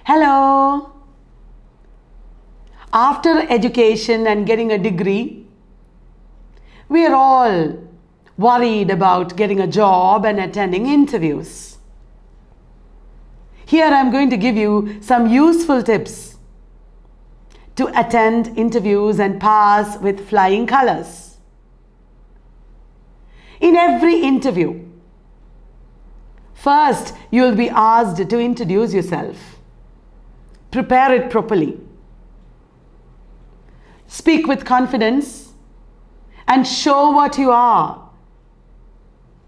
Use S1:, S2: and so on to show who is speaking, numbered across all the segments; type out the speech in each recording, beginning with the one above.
S1: Hello. After education and getting a degree, we are all worried about getting a job and attending interviews. Here I am going to give you some useful tips to attend interviews and pass with flying colors. In every interview, first you will be asked to introduce yourself. Prepare it properly. Speak with confidence and show what you are.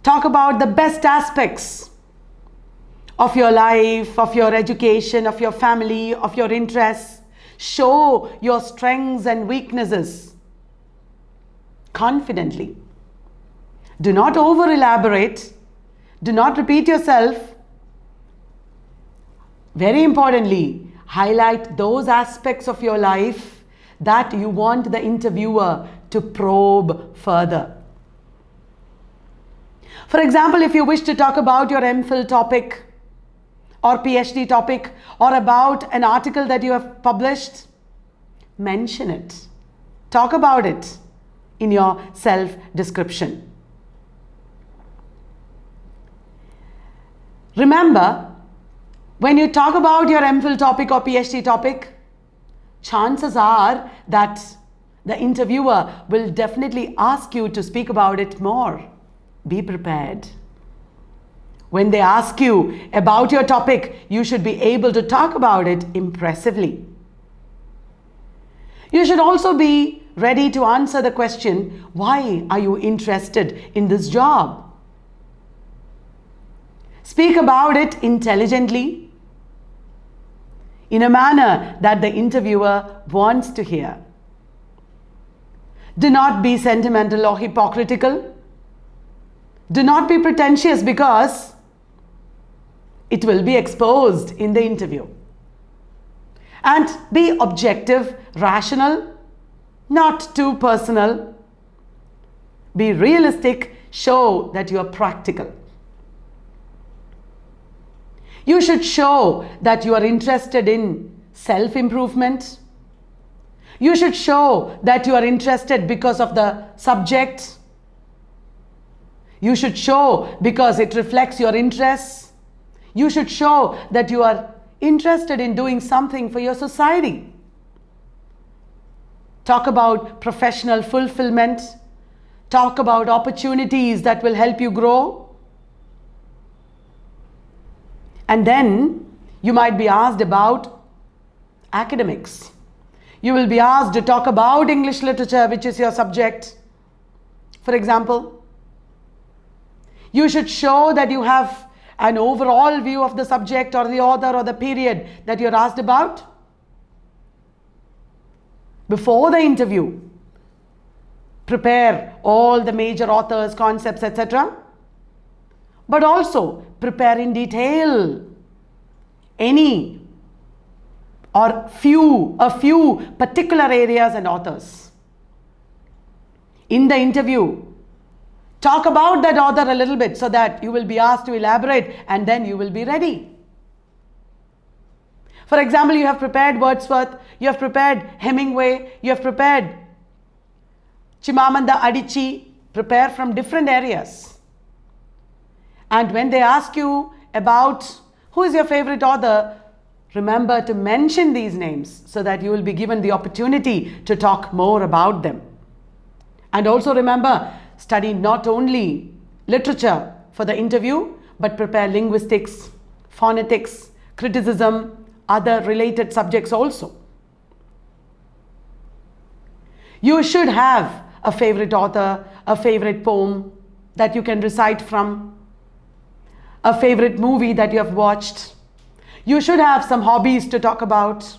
S1: Talk about the best aspects of your life, of your education, of your family, of your interests. Show your strengths and weaknesses confidently. Do not over elaborate. Do not repeat yourself. Very importantly, highlight those aspects of your life that you want the interviewer to probe further. For example, if you wish to talk about your MPhil topic or PhD topic or about an article that you have published, mention it. Talk about it in your self-description. Remember, when you talk about your MPhil topic or PhD topic, chances are that the interviewer will definitely ask you to speak about it more. Be prepared. When they ask you about your topic, you should be able to talk about it impressively. You should also be ready to answer the question, why are you interested in this job? Speak about it intelligently, in a manner that the interviewer wants to hear. Do not be sentimental or hypocritical. Do not be pretentious, because it will be exposed in the interview. And be objective, rational, not too personal. Be realistic, show that you are practical. You should show that you are interested in self-improvement. You should show that you are interested because of the subject. You should show because it reflects your interests. You should show that you are interested in doing something for your society. Talk about professional fulfillment. Talk about opportunities that will help you grow. And then you might be asked about academics. You will be asked to talk about English literature, which is your subject. For example, you should show that you have an overall view of the subject or the author or the period that you're asked about. Before the interview, prepare all the major authors, concepts, etc. But also prepare in detail any or a few particular areas and authors. In the interview, talk about that author a little bit so that you will be asked to elaborate and then you will be ready. For example, you have prepared Wordsworth, you have prepared Hemingway, you have prepared Chimamanda Adichie. Prepare from different areas. And when they ask you about who is your favorite author, remember to mention these names so that you will be given the opportunity to talk more about them. And also remember, study not only literature for the interview, but prepare linguistics, phonetics, criticism, other related subjects also. You should have a favorite author, a favorite poem that you can recite from, a favorite movie that you have watched. You should have some hobbies to talk about.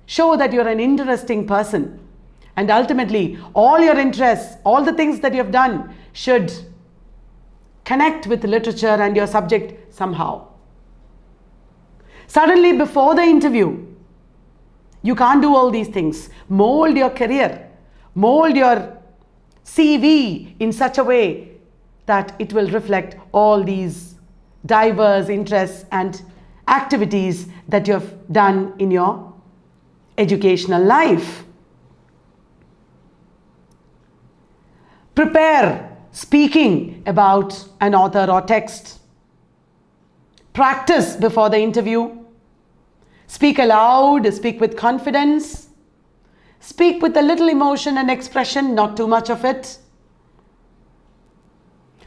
S1: Show that you're an interesting person. And ultimately, all your interests, all the things that you have done should connect with literature and your subject somehow. Suddenly, before the interview, you can't do all these things. Mold your career, mold your CV in such a way that it will reflect all these diverse interests and activities that you have done in your educational life. Prepare speaking about an author or text. Practice before the interview. Speak aloud, speak with confidence. Speak with a little emotion and expression, not too much of it.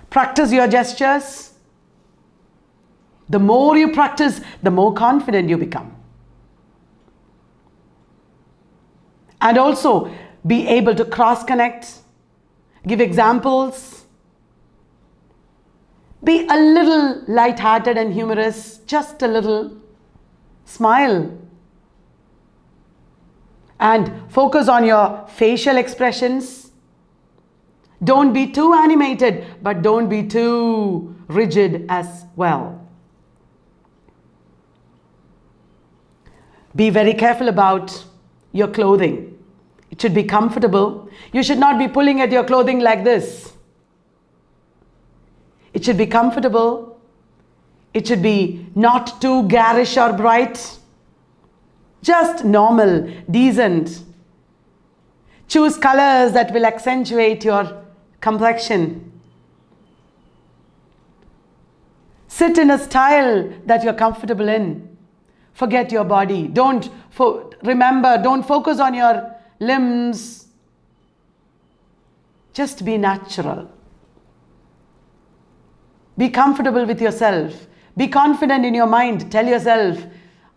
S1: Practice your gestures. The more you practice, the more confident you become. And also be able to cross-connect, give examples. Be a little light-hearted and humorous, just a little. Smile. And focus on your facial expressions. Don't be too animated, but don't be too rigid as well. Be very careful about your clothing. It should be comfortable. You should not be pulling at your clothing like this. It should be comfortable. It should be not too garish or bright. Just normal, decent. Choose colors that will accentuate your complexion. Sit in a style that you're comfortable in. Forget your body. Don't focus on your limbs. Just be natural. Be comfortable with yourself. Be confident in your mind. Tell yourself,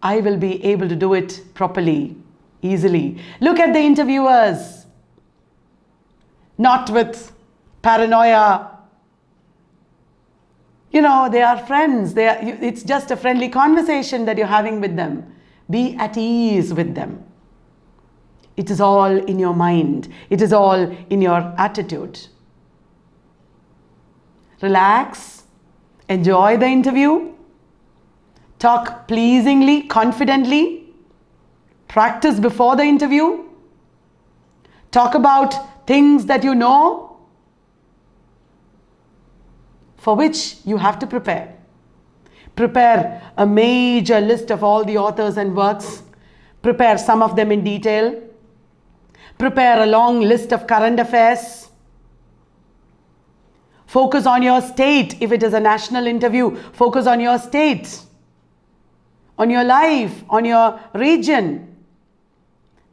S1: I will be able to do it properly, easily. Look at the interviewers. Not with paranoia. You know, they are friends. It's just a friendly conversation that you're having with them. Be at ease with them. It is all in your mind. It is all in your attitude. Relax. Enjoy the interview. Talk pleasingly, confidently. Practice before the interview. Talk about things that you know, for which you have to prepare. Prepare a major list of all the authors and works. Prepare some of them in detail. Prepare a long list of current affairs. Focus on your state. If it is a national interview, focus on your state, on your life, on your region.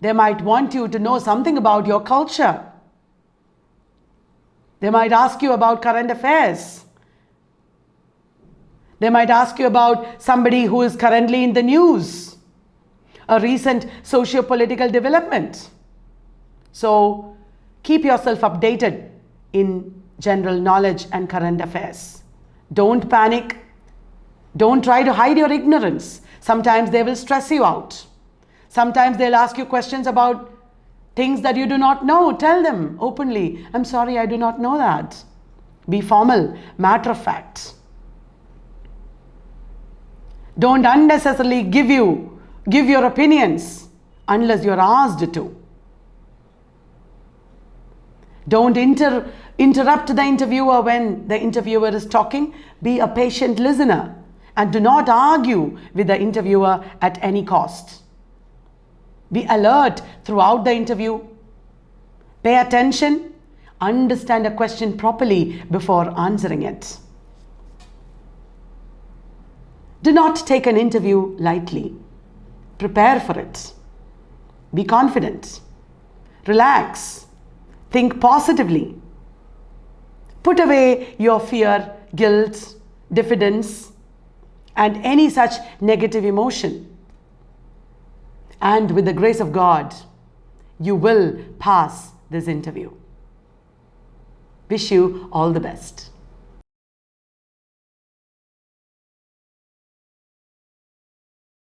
S1: They might want you to know something about your culture. They might ask you about current affairs. They might ask you about somebody who is currently in the news, a recent socio-political development. So keep yourself updated in general knowledge and current affairs. Don't panic. Don't try to hide your ignorance. Sometimes they will stress you out. Sometimes they'll ask you questions about things that you do not know. Tell them openly, I'm sorry, I do not know that. Be formal, matter of fact. Don't unnecessarily give your opinions unless you're asked to. Don't interrupt the interviewer when the interviewer is talking. Be a patient listener and do not argue with the interviewer at any cost. Be alert throughout the interview. Pay attention. Understand a question properly before answering it. Do not take an interview lightly. Prepare for it. Be confident. Relax. Think positively. Put away your fear, guilt, diffidence, and any such negative emotion. And with the grace of God, you will pass this interview. Wish you all the best.